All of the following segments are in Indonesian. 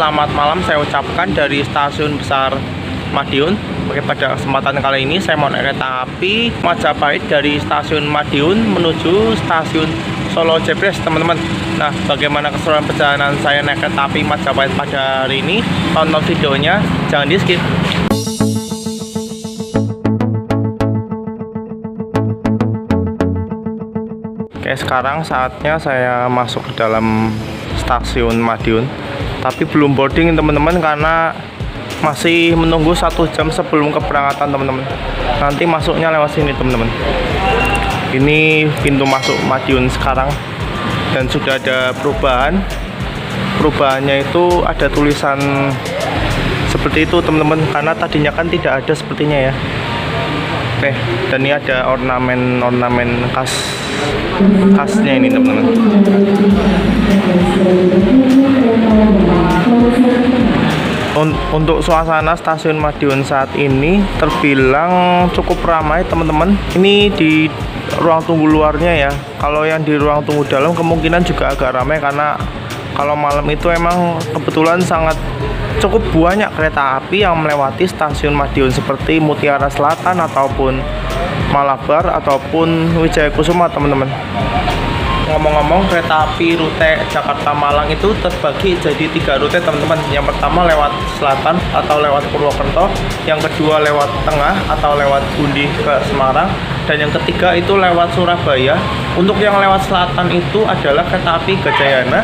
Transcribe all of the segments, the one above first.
selamat malam saya ucapkan dari Stasiun Besar Madiun. Oke, pada kesempatan kali ini saya mau naik kereta api Majapahit dari Stasiun Madiun menuju Stasiun Solo Jebres, teman-teman. Nah, bagaimana keseruan perjalanan saya naik kereta api Majapahit pada hari ini? Tonton videonya, jangan di skip. Oke, sekarang saatnya saya masuk ke dalam Stasiun Madiun, tapi belum boarding teman-teman karena masih menunggu 1 jam sebelum keberangkatan teman-teman. Nanti masuknya lewat sini teman-teman. Ini pintu masuk Madiun sekarang dan sudah ada perubahan. Perubahannya itu ada tulisan seperti itu teman-teman, karena tadinya kan tidak ada sepertinya ya. Oke, dan ini ada ornamen khasnya ini teman-teman. Untuk suasana Stasiun Madiun saat ini terbilang cukup ramai teman-teman. Ini di ruang tunggu luarnya ya. Kalau yang di ruang tunggu dalam kemungkinan juga agak ramai, karena kalau malam itu emang kebetulan sangat cukup banyak kereta api yang melewati Stasiun Madiun seperti Mutiara Selatan ataupun Malabar ataupun Wijaya Kusuma teman-teman. Ngomong-ngomong, kereta api rute Jakarta Malang itu terbagi jadi 3 rute teman-teman. Yang pertama lewat selatan atau lewat Purwokerto, yang kedua lewat tengah atau lewat Gundi ke Semarang, dan yang ketiga itu lewat Surabaya. Untuk yang lewat selatan itu adalah kereta api Gajayana.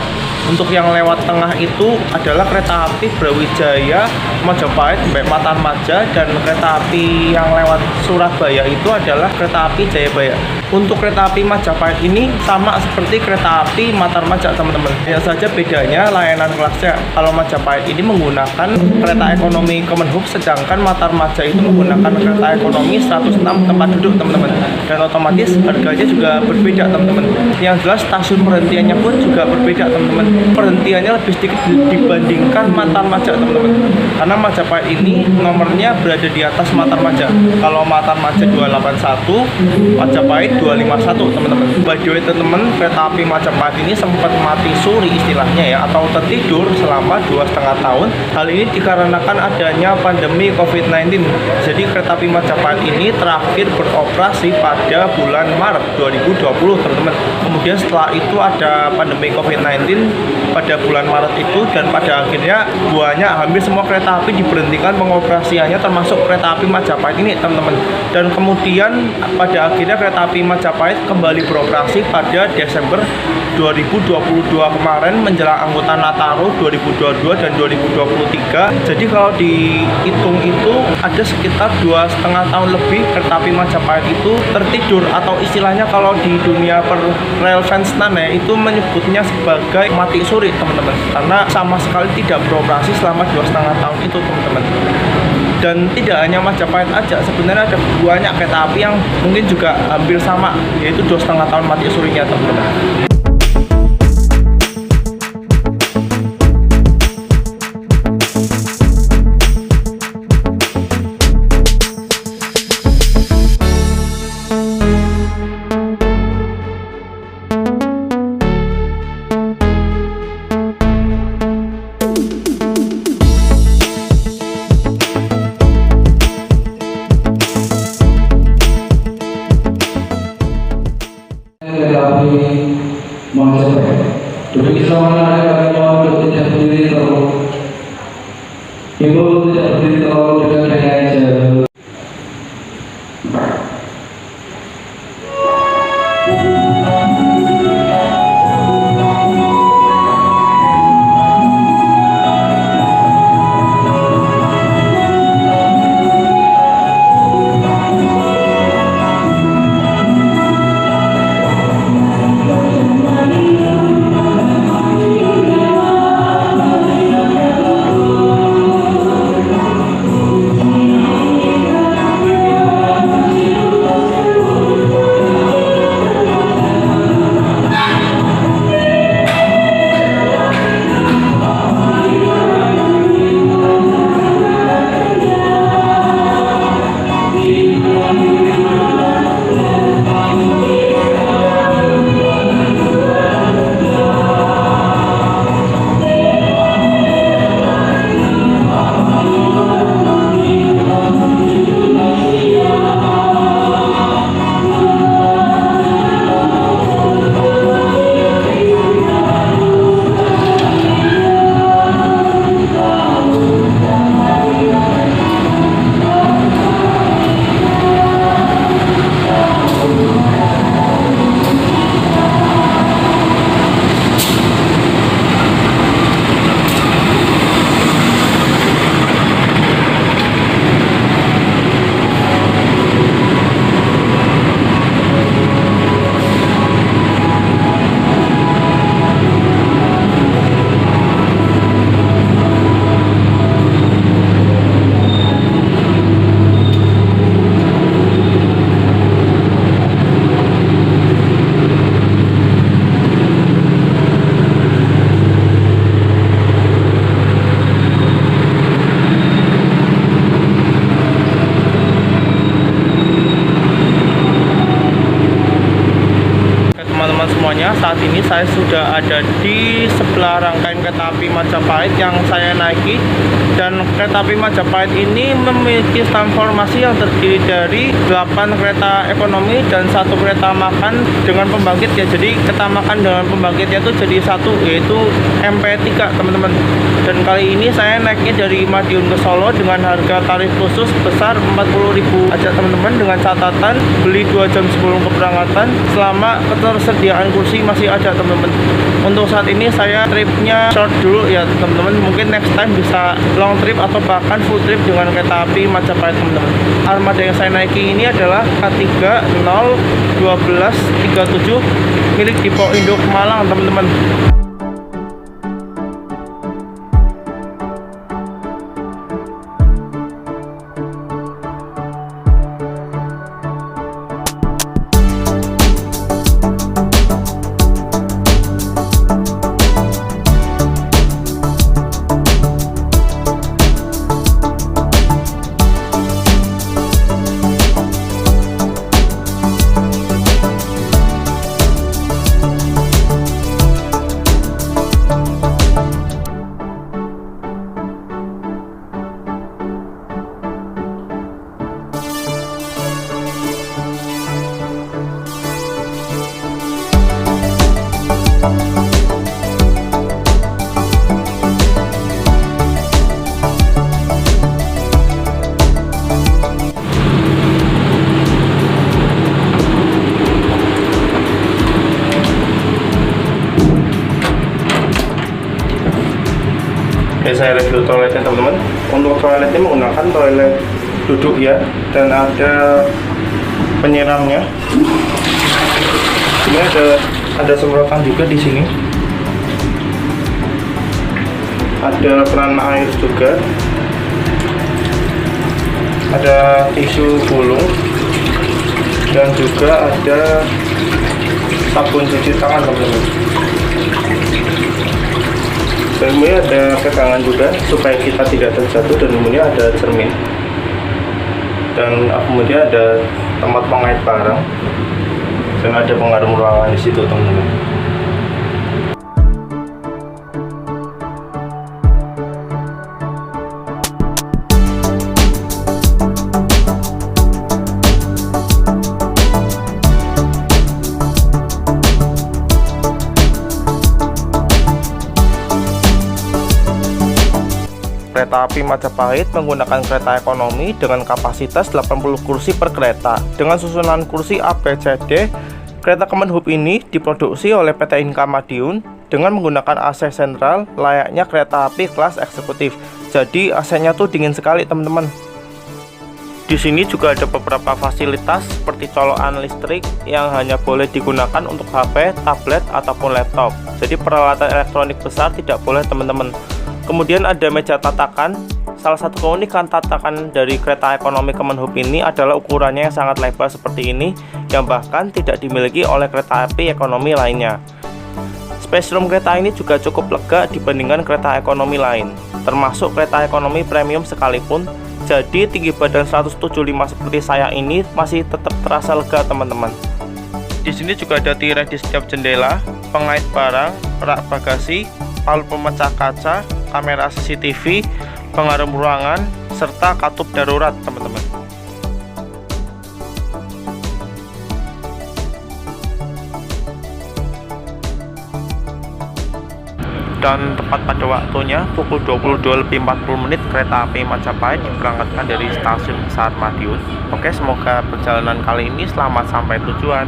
Untuk yang lewat tengah itu adalah kereta api Brawijaya, Majapahit, Matarmaja, dan kereta api yang lewat Surabaya itu adalah kereta api Jayabaya. Untuk kereta api Majapahit ini sama seperti kereta api Matarmaja teman-teman. Yang saja bedanya layanan kelasnya. Kalau Majapahit ini menggunakan kereta ekonomi Kemenhub, sedangkan Matarmaja itu menggunakan kereta ekonomi 106 tempat duduk teman-teman. Dan otomatis harganya juga berbeda teman-teman. Yang jelas stasiun perhentiannya pun juga berbeda teman-teman. Perhentiannya lebih sedikit dibandingkan Matarmaja teman-teman, karena Majapahit ini nomornya berada di atas Matarmaja. Kalau Matarmaja 281, Majapahit 251 teman-teman. By the way teman-teman, kereta api Majapahit ini sempat mati suri istilahnya ya, atau tertidur selama 2,5 tahun. Hal ini dikarenakan adanya pandemi COVID-19. Jadi kereta api Majapahit ini terakhir beroperasi pada bulan Maret 2020 teman-teman. Kemudian setelah itu ada pandemi COVID-19 pada bulan Maret itu, dan pada akhirnya hampir semua kereta api diberhentikan pengoperasiannya, termasuk kereta api Majapahit ini teman-teman. Dan kemudian pada akhirnya kereta api Majapahit kembali beroperasi pada Desember 2022 kemarin menjelang angkutan Nataru 2022 dan 2023. Jadi kalau dihitung itu ada sekitar 2,5 tahun lebih kereta api Majapahit itu tertidur, atau istilahnya kalau di dunia rel fans ya itu menyebutnya sebagai mati suri teman-teman, karena sama sekali tidak beroperasi selama 2,5 tahun itu teman-teman. Dan tidak hanya Majapahit aja, sebenarnya ada banyak kereta api yang mungkin juga hampir sama, yaitu 2,5 tahun mati surinya teman-teman. Demi keselamatan kami mohon untuk tidak berdiri terlalu. Ibu tidak berdiri terlalu dekat dengan jalur. teman-teman semuanya, saat ini saya sudah ada di sebelah rangkaian kereta api Majapahit yang saya naiki. Dan kereta api Majapahit ini memiliki transformasi yang terdiri dari 8 kereta ekonomi dan 1 kereta makan dengan pembangkit ya. Jadi kereta makan dengan pembangkitnya itu jadi satu, yaitu MP3 teman-teman. Dan kali ini saya naiknya dari Madiun ke Solo dengan harga tarif khusus sebesar 40.000 aja teman-teman, dengan catatan beli 2 jam sebelum keberangkatan selama ketersediaan kursi masih ada teman-teman. Untuk saat ini saya tripnya short dulu ya teman-teman, mungkin next time bisa long trip atau bahkan full trip dengan kereta api Majapahit teman-teman. Armada yang saya naiki ini adalah K3-0-12-37 milik Dipo Indo Malang teman-teman. Saya review toiletnya teman-teman. Untuk toiletnya menggunakan toilet duduk ya, dan ada penyiramnya. Ini ada semprotan juga di sini. Ada keran air juga. Ada tisu gulung dan juga ada sabun cuci tangan teman-teman. Dan kemudian ada pegangan juga supaya kita tidak terjatuh, dan kemudian ada cermin, dan kemudian ada tempat pengait barang, dan ada pengarum ruangan di situ teman-teman. Kereta api Majapahit menggunakan kereta ekonomi dengan kapasitas 80 kursi per kereta. Dengan susunan kursi A, B, C, D, kereta Kemenhub ini diproduksi oleh PT Inka Madiun dengan menggunakan AC sentral layaknya kereta api kelas eksekutif. Jadi AC-nya tuh dingin sekali teman-teman. Di sini juga ada beberapa fasilitas seperti colokan listrik yang hanya boleh digunakan untuk HP, tablet, ataupun laptop. Jadi peralatan elektronik besar tidak boleh teman-teman. Kemudian ada meja tatakan. Salah satu keunikan tatakan dari kereta ekonomi Kemenhub ini adalah ukurannya yang sangat lebar seperti ini, yang bahkan tidak dimiliki oleh kereta api ekonomi lainnya. Space room kereta ini juga cukup lega dibandingkan kereta ekonomi lain, termasuk kereta ekonomi premium sekalipun. Jadi tinggi badan 175 seperti saya ini masih tetap terasa lega teman-teman. Di sini juga ada tirai di setiap jendela, pengait barang, rak bagasi, palu pemecah kaca, kamera CCTV, pengarum ruangan, serta katup darurat teman-teman. Dan tepat pada waktunya pukul 22.40 kereta api Majapahit diberangkatkan dari stasiun besar Madiun. Oke, semoga perjalanan kali ini selamat sampai tujuan.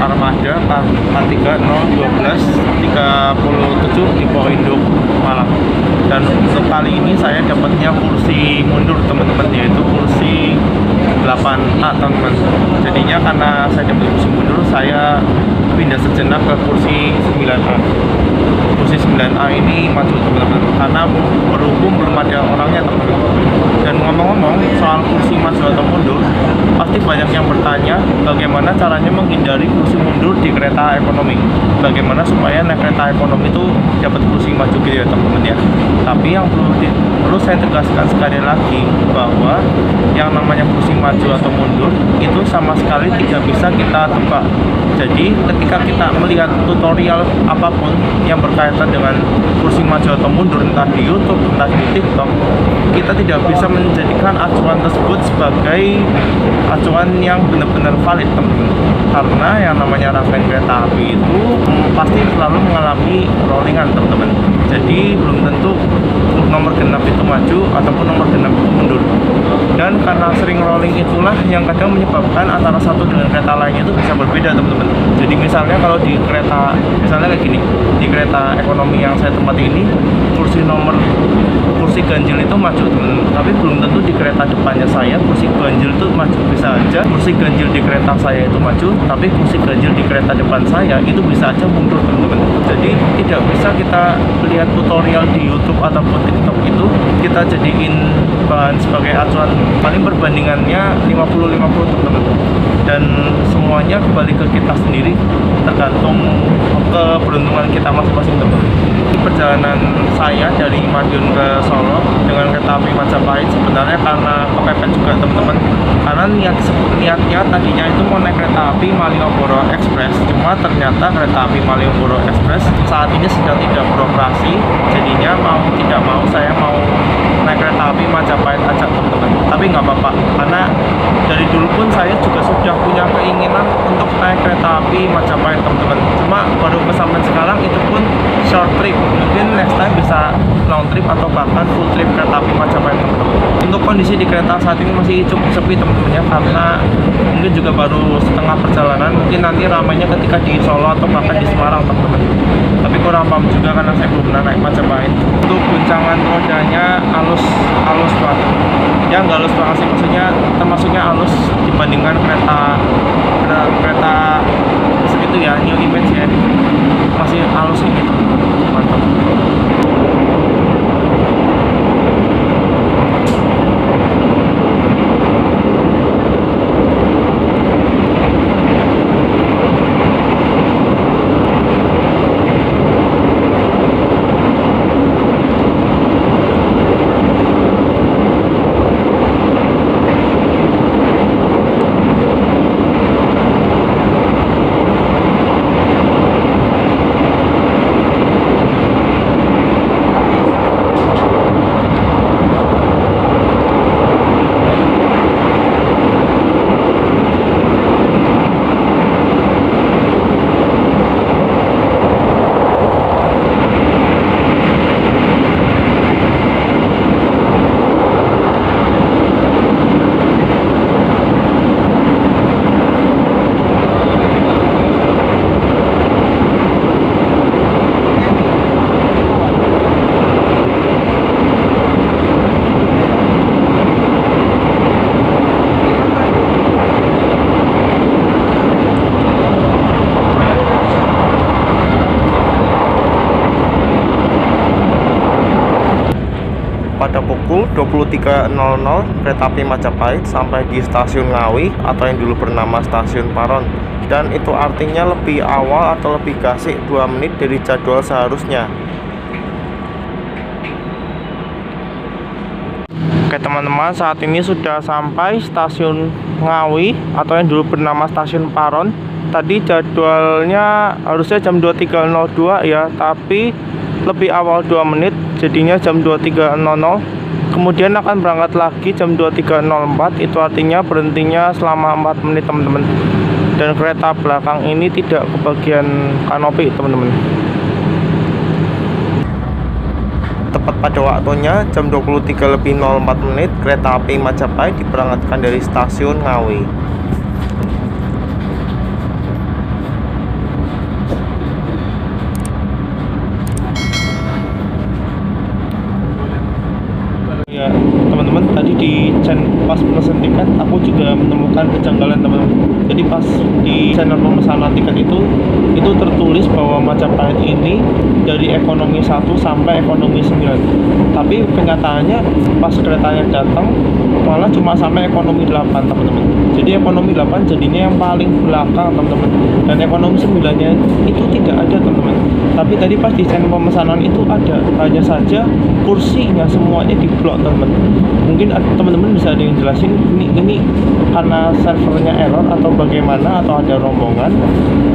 Armada K3012 37 di Poinduk Malang. Dan untuk kali ini saya dapatnya kursi mundur teman-teman, yaitu kursi 8A teman-teman. Jadinya karena saya dapat kursi mundur, saya pindah sejenak ke kursi 9A. Kursi 9A ini maju teman-teman, karena berhubung belum ada orangnya teman-teman. Dan ngomong-ngomong soal kursi maju atau mundur, pasti banyak yang bertanya bagaimana caranya menghindari kursi mundur di kereta ekonomi. Bagaimana supaya naik kereta ekonomi itu dapat kursi maju gitu ya teman-teman ya. Tapi yang perlu saya tegaskan sekali lagi bahwa yang namanya kursi maju atau mundur itu sama sekali tidak bisa kita tebak. Jadi ketika kita melihat tutorial apapun yang berkaitan dengan kursi maju atau mundur, entah di YouTube, entah di TikTok, kita tidak bisa menjadikan acuan tersebut sebagai acuan yang benar-benar valid teman-teman. Karena yang namanya rangkaian kereta api itu pasti selalu mengalami rollingan teman-teman. Jadi belum tentu nomor genap itu maju ataupun nomor genap itu mundur. Dan karena sering rolling itulah yang kadang menyebabkan antara satu dengan kereta lainnya itu bisa berbeda teman-teman. Jadi misalnya kalau di kereta, misalnya kayak gini, di kereta ekonomi yang saya tempati ini, kursi ganjil itu maju teman-teman. Tapi belum tentu di kereta depannya saya kursi ganjil itu maju. Bisa aja kursi ganjil di kereta saya itu maju, tapi kursi ganjil di kereta depan saya itu bisa aja mundur teman-teman. Jadi tidak bisa kita lihat tutorial di YouTube ataupun TikTok itu kita jadiin bahan sebagai acuan. Paling perbandingannya 50-50 teman-teman. Dan semuanya kembali ke kita sendiri, tergantung keberuntungan kita masing-masing teman-teman. Perjalanan saya dari Madiun ke Solo dengan kereta api Majapahit sebenarnya karena kepepet juga teman-teman. Karena niatnya tadinya itu mau naik kereta api Malioboro Express, cuma ternyata kereta api Malioboro Express saat ini sedang tidak beroperasi. Jadinya mau tidak mau saya mau naik kereta api Majapahit aja teman-teman. Tapi nggak apa-apa, karena dari dulu pun saya juga sudah punya keinginan untuk naik kereta api Majapahit teman-teman. Cuma baru kesampaian sekarang itu pun short trip. Mungkin next time bisa long trip atau bahkan full trip kereta api Majapahit teman-teman. Untuk kondisi di kereta saat ini masih cukup sepi teman-teman ya, karena mungkin juga baru setengah perjalanan. Mungkin nanti ramainya ketika di Solo atau bahkan di Semarang teman-teman. Tapi kurang paham juga karena saya belum pernah naik Majapahit. Untuk guncangan rodanya halus banget. Ya nggak halus banget sih, termasuknya halus dibandingkan kereta segitu ya, New Image ya, masih halus ini, mantap. Pada pukul 23.00 kereta api Majapahit sampai di stasiun Ngawi atau yang dulu bernama stasiun Paron, dan itu artinya lebih awal atau lebih gasik 2 menit dari jadwal seharusnya. Oke teman-teman, saat ini sudah sampai stasiun Ngawi atau yang dulu bernama stasiun Paron. Tadi jadwalnya harusnya jam 23.02 ya, tapi lebih awal 2 menit, jadinya jam 23.00. Kemudian akan berangkat lagi jam 23.04, itu artinya berhentinya selama 4 menit teman-teman. Dan kereta belakang ini tidak kebagian kanopi teman-teman. Tepat pada waktunya jam 23.04 kereta api Majapahit diberangkatkan dari stasiun Ngawi. pas di channel pemesanan tiket itu tertulis bahwa Majapahit ini dari ekonomi 1 sampai ekonomi 9. Tapi kenyataannya pas keretanya datang malah cuma sampai ekonomi 8, teman-teman. Jadi ekonomi 8 jadinya yang paling belakang, teman-teman. Dan ekonomi 9-nya itu tidak ada, teman-teman. Tapi tadi pas di channel pemesanan itu ada, hanya saja kursinya semuanya diblok, teman-teman. Mungkin teman-teman bisa ada yang jelasin ini karena servernya error atau bagaimana, atau ada rombongan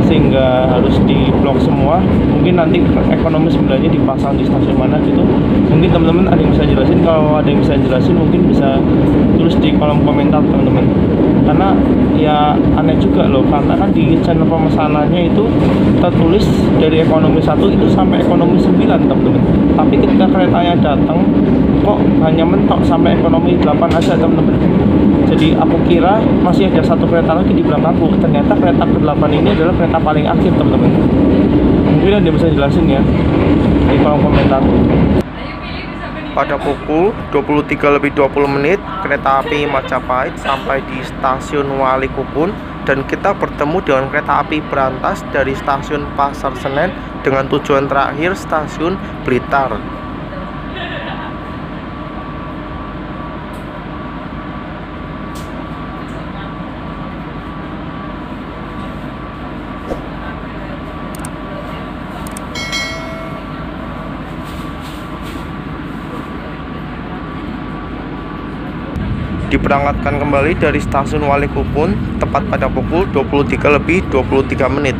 sehingga harus diblok semua. Mungkin nanti ekonomi 9-nya dipasang di stasiun mana gitu. Mungkin teman-teman ada yang bisa jelasin. Kalau ada yang bisa jelasin mungkin bisa tulis di kolom komentar, teman-teman. Karena ya aneh juga loh, karena kan di channel pemesanannya itu tertulis dari ekonomi 1 itu sampai ekonomi 9, teman-teman. Tapi ketika keretanya datang kok hanya mentok sampai ekonomi 8 aja, teman-teman. Jadi aku kira masih ada satu kereta lagi di belakangku. Ternyata kereta ke-8 ini adalah kereta paling akhir, teman-teman. Mungkin ada yang bisa jelasin ya di kolom komentar. Pada pukul 23:20 kereta api Majapahit sampai di stasiun Walikukun, dan kita bertemu dengan kereta api berantas dari stasiun Pasar Senen dengan tujuan terakhir stasiun Blitar. Diberangkatkan kembali dari stasiun Walikukun tepat pada pukul 23:23.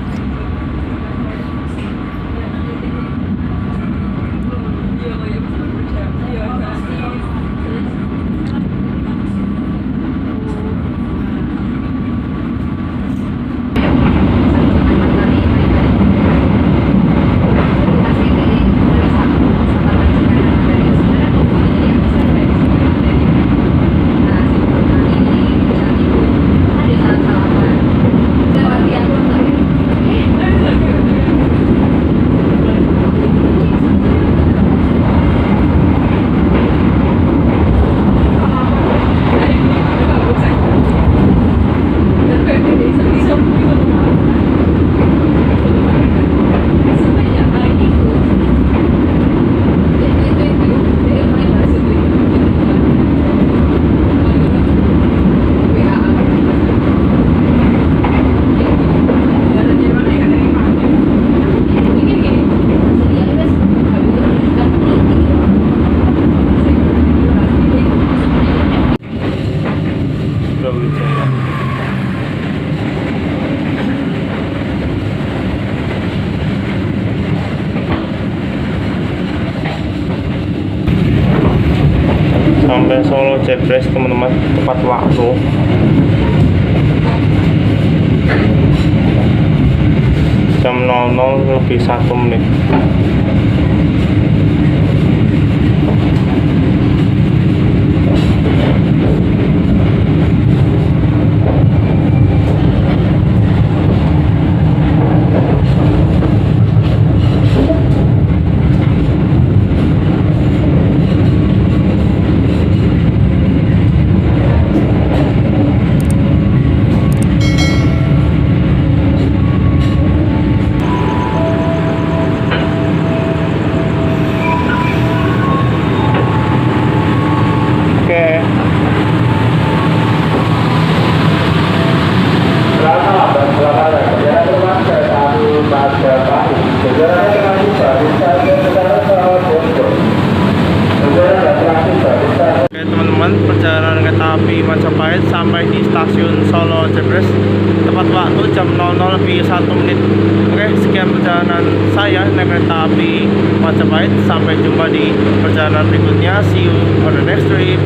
Sampai Solo Jebres, teman-teman, tepat waktu. Jam 00:01. Perjalanan kereta api Majapahit sampai di stasiun Solo Jebres tepat waktu jam 00:01. Oke, sekian perjalanan saya naik kereta api Majapahit. Sampai jumpa di perjalanan berikutnya. See you on the next trip.